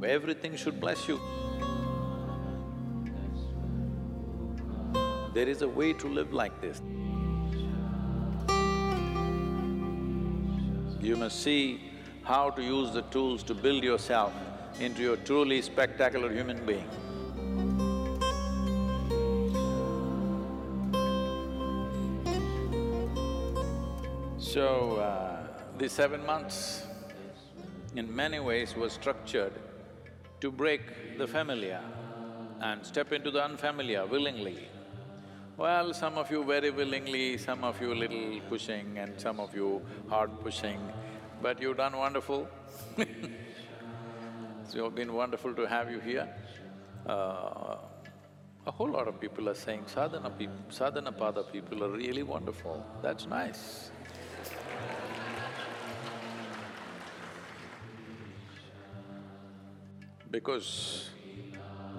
everything should bless you. There is a way to live like this. You must see how to use the tools to build yourself into a truly spectacular human being. So, the 7 months in many ways was structured to break the familiar and step into the unfamiliar willingly. Well, some of you very willingly, some of you little pushing and some of you hard pushing, but you've done wonderful. So it's been wonderful to have you here. A whole lot of people are saying sadhana pada people are really wonderful, that's nice. Because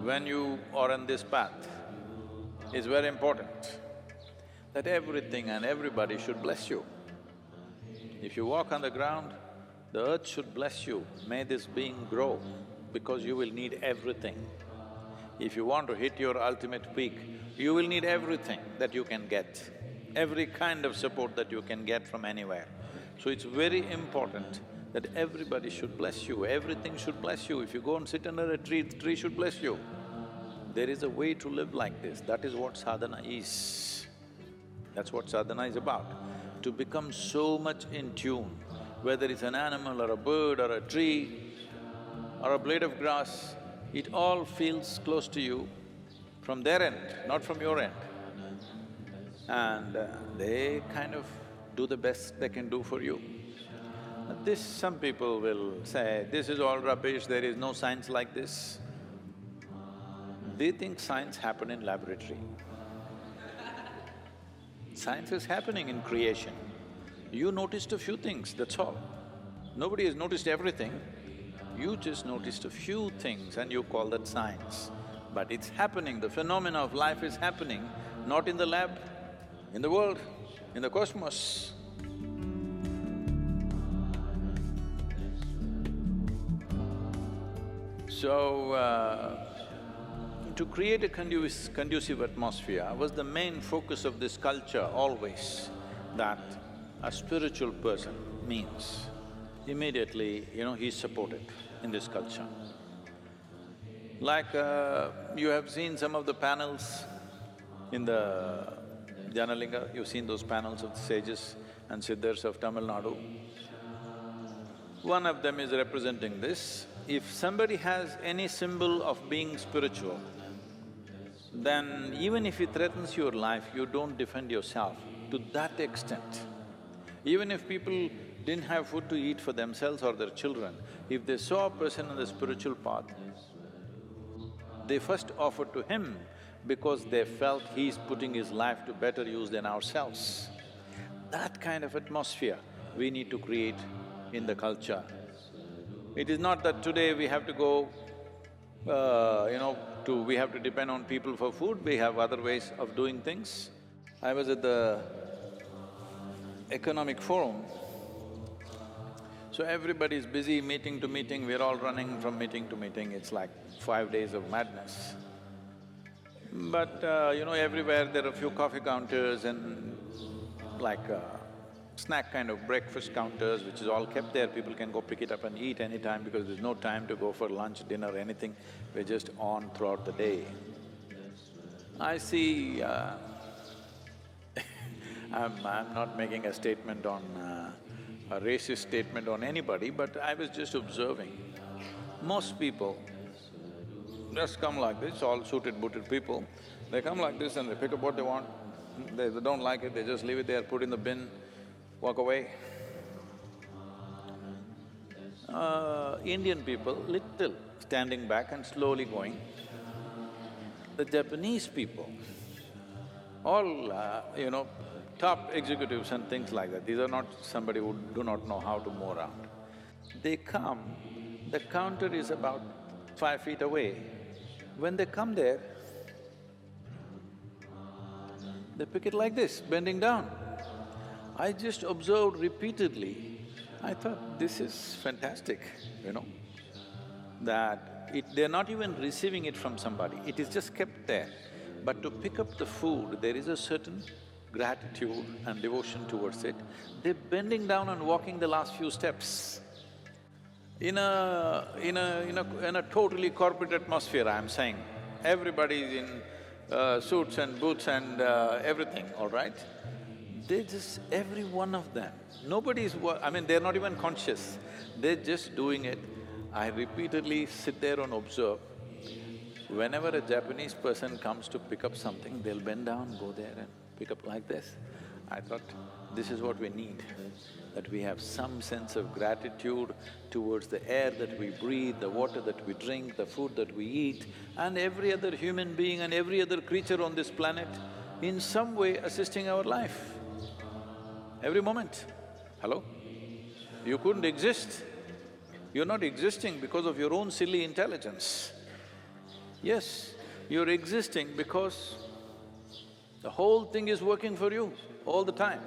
when you are on this path, it's very important that everything and everybody should bless you. If you walk on the ground, the earth should bless you, may this being grow, because you will need everything. If you want to hit your ultimate peak, you will need everything that you can get, every kind of support that you can get from anywhere. So it's very important that everybody should bless you, everything should bless you. If you go and sit under a tree, the tree should bless you. There is a way to live like this, that is what sadhana is. That's what sadhana is about, to become so much in tune, whether it's an animal or a bird or a tree or a blade of grass, it all feels close to you from their end, not from your end. And they kind of do the best they can do for you. This, some people will say, this is all rubbish, there is no science like this. They think science happen in laboratory. Science is happening in creation. You noticed a few things, that's all. Nobody has noticed everything. You just noticed a few things and you call that science. But it's happening, the phenomena of life is happening, not in the lab, in the world, in the cosmos. So, to create a conducive atmosphere was the main focus of this culture always, that a spiritual person means immediately, he's supported in this culture. Like, you have seen some of the panels in the Janalinga, you've seen those panels of the sages and siddhas of Tamil Nadu. One of them is representing this. If somebody has any symbol of being spiritual, then even if it threatens your life, you don't defend yourself to that extent. Even if people didn't have food to eat for themselves or their children, if they saw a person on the spiritual path, they first offered to him because they felt he's putting his life to better use than ourselves. That kind of atmosphere we need to create in the culture. It is not that today we have to go, we have to depend on people for food, we have other ways of doing things. I was at the economic forum, so everybody's busy meeting to meeting, we're all running from meeting to meeting, it's like 5 days of madness. But everywhere there are a few coffee counters and like snack kind of breakfast counters, which is all kept there, people can go pick it up and eat anytime because there's no time to go for lunch, dinner, anything, we're just on throughout the day. I see… I'm not making a statement on… a racist statement on anybody, but I was just observing. Most people just come like this, all suited, booted people, they come like this and they pick up what they want. They don't like it, they just leave it there, put in the bin, walk away. Indian people, little standing back and slowly going. The Japanese people, all, top executives and things like that, these are not somebody who do not know how to move around. They come, the counter is about 5 feet away. When they come there, they pick it like this, bending down. I just observed repeatedly, I thought, this is fantastic, they're not even receiving it from somebody, it is just kept there. But to pick up the food, there is a certain gratitude and devotion towards it. They're bending down and walking the last few steps. In a totally corporate atmosphere, I'm saying, everybody's in suits and boots and everything, all right? They just… every one of them, nobody's… I mean, they're not even conscious, they're just doing it. I repeatedly sit there and observe. Whenever a Japanese person comes to pick up something, they'll bend down, go there and pick up like this. I thought, this is what we need, that we have some sense of gratitude towards the air that we breathe, the water that we drink, the food that we eat, and every other human being and every other creature on this planet in some way assisting our life. Every moment. Hello? You couldn't exist. You're not existing because of your own silly intelligence. Yes, you're existing because the whole thing is working for you all the time.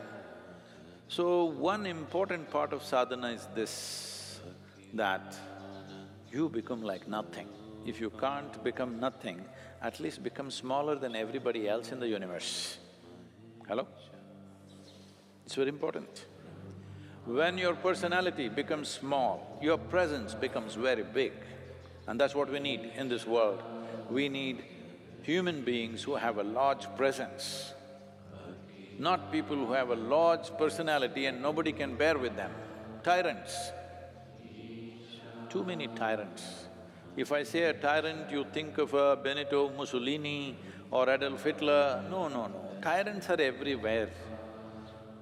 So, one important part of sadhana is this, that you become like nothing. If you can't become nothing, at least become smaller than everybody else in the universe. Hello? It's very important. When your personality becomes small, your presence becomes very big. And that's what we need in this world. We need human beings who have a large presence, not people who have a large personality and nobody can bear with them. Tyrants. Too many tyrants. If I say a tyrant, you think of a Benito Mussolini or Adolf Hitler. No, no, no. Tyrants are everywhere.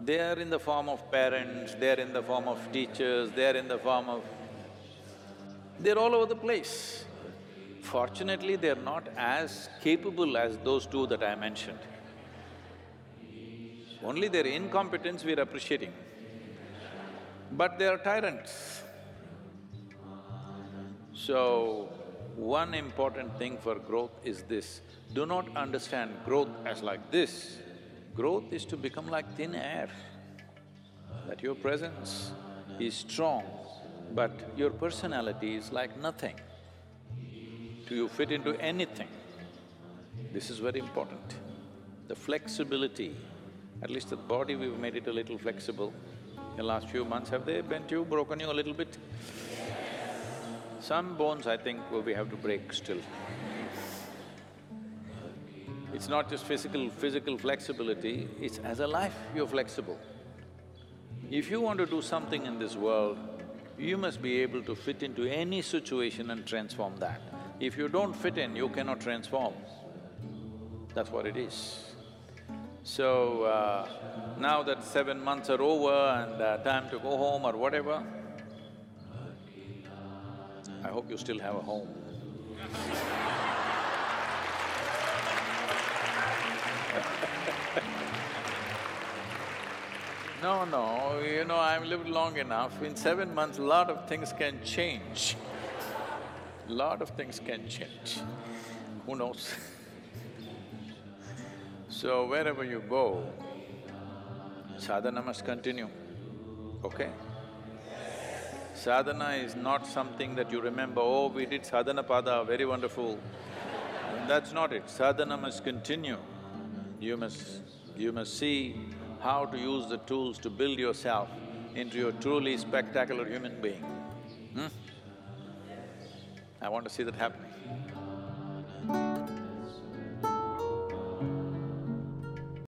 They are in the form of parents, they are in the form of teachers, they are in the form of… they're all over the place. Fortunately, they're not as capable as those two that I mentioned. Only their incompetence we're appreciating. But they are tyrants. So, one important thing for growth is this, do not understand growth as like this. Growth is to become like thin air, that your presence is strong, but your personality is like nothing. Do you fit into anything? This is very important. The flexibility, at least the body we've made it a little flexible. In the last few months, have they bent you, broken you a little bit? Some bones, I think, we have to break still. It's not just physical flexibility, it's as a life you're flexible. If you want to do something in this world, you must be able to fit into any situation and transform that. If you don't fit in, you cannot transform. That's what it is. So, now that 7 months are over and time to go home or whatever, I hope you still have a home. No, no, you know, I've lived long enough. In 7 months, a lot of things can change. Lot of things can change. Who knows? So wherever you go, sadhana must continue, okay? Sadhana is not something that you remember, oh, we did sadhana pada, very wonderful. That's not it. Sadhana must continue. You must see how to use the tools to build yourself into a truly spectacular human being. I want to see that happening.